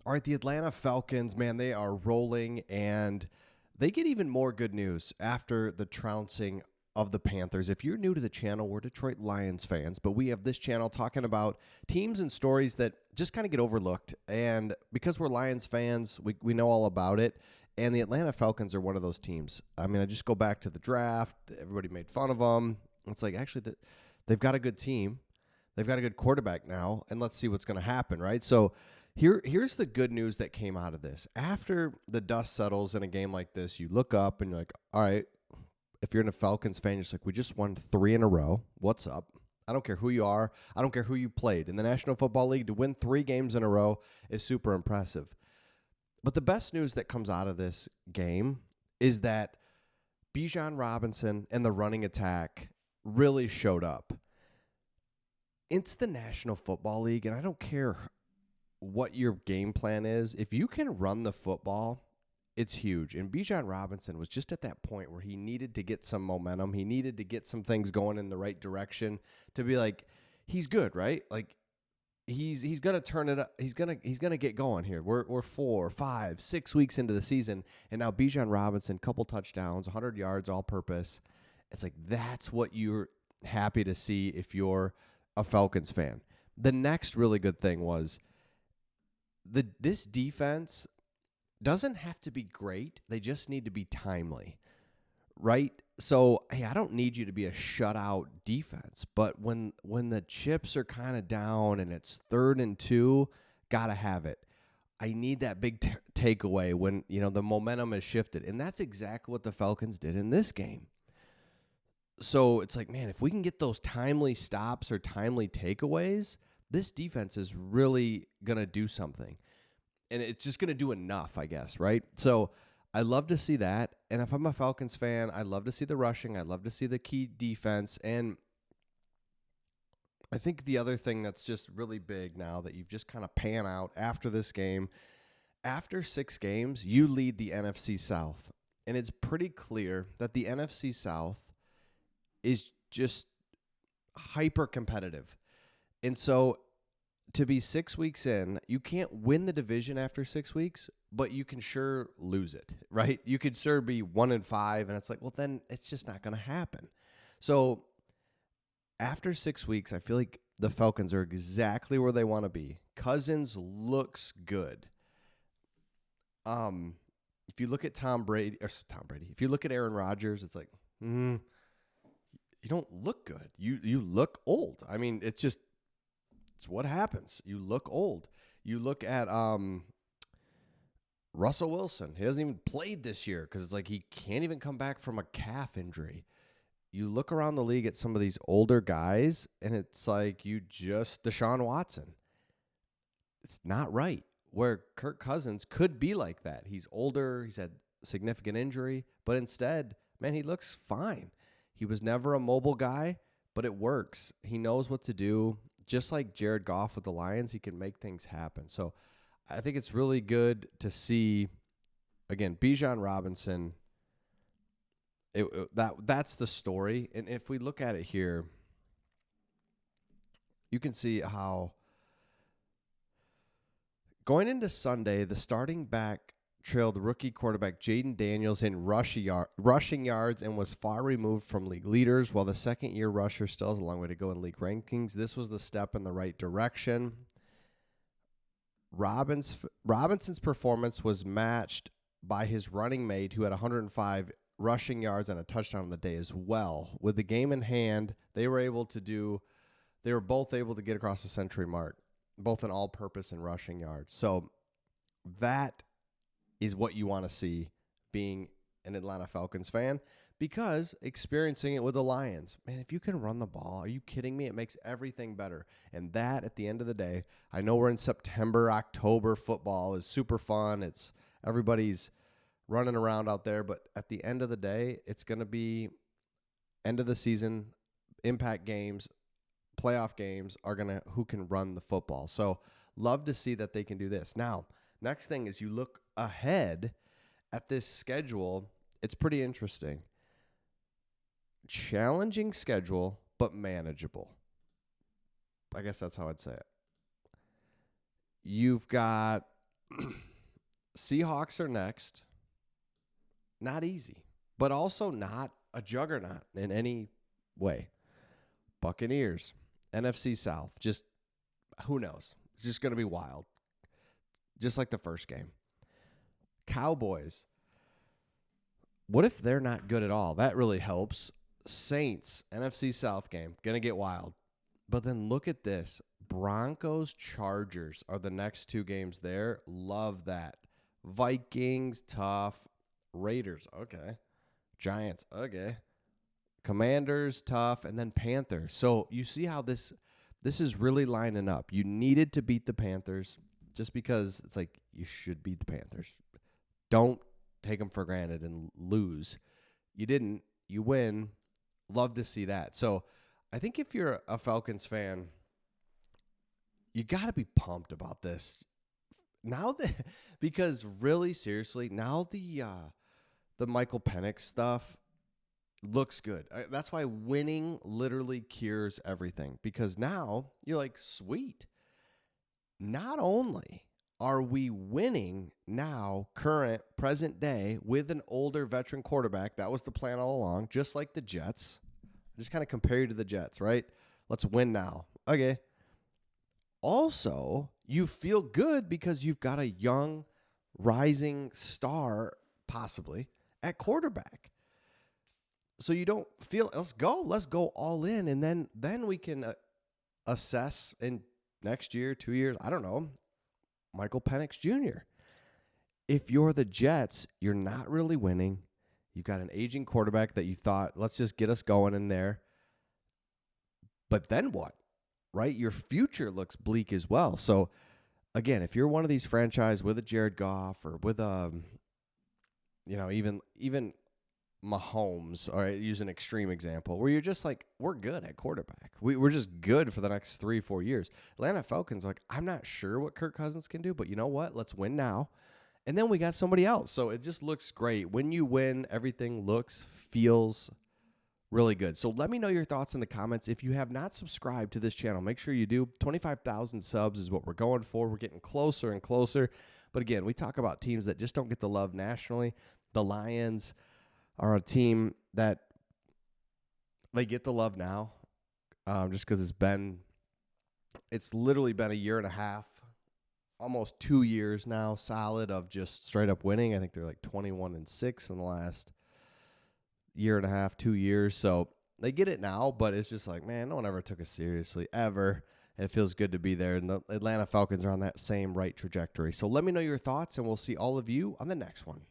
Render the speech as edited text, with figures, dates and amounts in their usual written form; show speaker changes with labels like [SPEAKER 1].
[SPEAKER 1] All right, the Atlanta Falcons, man, they are rolling, and they get even more good news after the trouncing of the Panthers. If you're new to the channel, we're Detroit Lions fans, but we have this channel talking about teams and stories that just kind of get overlooked. And because we're Lions fans, we know all about it. And the Atlanta Falcons are one of those teams. I mean, I just go back to the draft. Everybody made fun of them. It's like, actually, they've got a good team. They've got a good quarterback now, and let's see what's going to happen, right? So here's the good news that came out of this. After the dust settles in a game like this, you look up and you're like, all right, if you're a Falcons fan, you're just like, we just won 3 in a row. What's up? I don't care who you are. I don't care who you played. In the National Football League, to win 3 games in a row is super impressive. But the best news that comes out of this game is that Bijon Robinson and the running attack really showed up. It's the National Football League, and I don't care what your game plan is. If you can run the football, it's huge. And Bijon Robinson was just at that point where he needed to get some momentum. He needed to get some things going in the right direction to be like, he's good, right? Like he's gonna turn it up. He's gonna get going here. We're 4, 5, 6 weeks into the season, and now Bijon Robinson, couple touchdowns, 100 yards, all purpose. It's like that's what you're happy to see if you're a Falcons fan. The next really good thing was this defense doesn't have to be great. They just need to be timely, right? So, hey, I don't need you to be a shutout defense, but when the chips are kind of down and it's 3rd and 2, gotta have it. I need that big takeaway when the momentum has shifted, and that's exactly what the Falcons did in this game. So it's like, man, if we can get those timely stops or timely takeaways, this defense is really going to do something. And it's just going to do enough, I guess, right? So I love to see that. And if I'm a Falcons fan, I love to see the rushing. I love to see the key defense. And I think the other thing that's just really big now that you've just kind of pan out after this game, after 6 games, you lead the NFC South. And it's pretty clear that the NFC South is just hyper competitive. And so to be 6 weeks in, you can't win the division after 6 weeks, but you can sure lose it, right? You could sure be 1-5, and it's like, well, then it's just not going to happen. So after 6 weeks, I feel like the Falcons are exactly where they want to be. Cousins looks good. If you look at Tom Brady, if you look at Aaron Rodgers, it's like, you don't look good. You look old. I mean, it's what happens. You look old. You look at Russell Wilson. He hasn't even played this year because it's like he can't even come back from a calf injury. You look around the league at some of these older guys, and it's like Deshaun Watson. It's not right. Where Kirk Cousins could be like that. He's older. He's had significant injury, but instead, man, he looks fine. He was never a mobile guy, but it works. He knows what to do. Just like Jared Goff with the Lions, he can make things happen. So I think it's really good to see, again, Bijon Robinson. That's the story. And if we look at it here, you can see how going into Sunday, the starting back trailed rookie quarterback Jaden Daniels in rushing yards and was far removed from league leaders, while the second-year rusher still has a long way to go in league rankings. This was the step in the right direction. Robinson's performance was matched by his running mate, who had 105 rushing yards and a touchdown on the day as well. With the game in hand, they were both able to get across the century mark, both in all-purpose and rushing yards. So that is what you want to see being an Atlanta Falcons fan, because experiencing it with the Lions, man, if you can run the ball, are you kidding me? It makes everything better. And that, at the end of the day, I know we're in September, October, football is super fun. It's everybody's running around out there, but at the end of the day, it's going to be end of the season, impact games, playoff games are going to who can run the football. So love to see that they can do this. Now, next thing is you look ahead at this schedule. It's pretty interesting. Challenging schedule, but manageable. I guess that's how I'd say it. You've got Seahawks are next. Not easy, but also not a juggernaut in any way. Buccaneers, NFC South, just who knows? It's just going to be wild, just like the first game. Cowboys, what if they're not good at all? That really helps. Saints, NFC South game, going to get wild. But then look at this. Broncos, Chargers are the next two games there. Love that. Vikings, tough. Raiders, okay. Giants, okay. Commanders, tough. And then Panthers. So you see how this is really lining up. You needed to beat the Panthers just because it's like you should beat the Panthers. Don't take them for granted and lose. You didn't. You win. Love to see that. So I think if you're a Falcons fan, you got to be pumped about this. Now that, because really seriously, now the Michael Penix stuff looks good. That's why winning literally cures everything, because now you're like, sweet. Not only are we winning now, current, present day, with an older veteran quarterback, that was the plan all along, just like the Jets. Just kind of compare you to the Jets, right? Let's win now. Okay. Also, you feel good because you've got a young, rising star, possibly, at quarterback. So you don't feel, let's go all in, and then we can assess in next year, 2 years, I don't know, Michael Penix Jr. If you're the Jets, you're not really winning. You've got an aging quarterback that you thought, let's just get us going in there. But then what? Right? Your future looks bleak as well. So, again, if you're one of these franchise with a Jared Goff or with even Mahomes, or use an extreme example, where you're just like, we're good at quarterback. We're just good for the next 3-4 years. Atlanta Falcons, like, I'm not sure what Kirk Cousins can do, but you know what? Let's win now. And then we got somebody else. So it just looks great. When you win, everything feels really good. So let me know your thoughts in the comments. If you have not subscribed to this channel, make sure you do. 25,000 subs is what we're going for. We're getting closer and closer. But again, we talk about teams that just don't get the love nationally. The Lions are a team that they get the love now, just because it's literally been a year and a half, almost 2 years now, solid of just straight up winning. I think they're like 21-6 in the last year and a half, 2 years. So they get it now, but it's just like, man, no one ever took us seriously, ever. And it feels good to be there. And the Atlanta Falcons are on that same right trajectory. So let me know your thoughts, and we'll see all of you on the next one.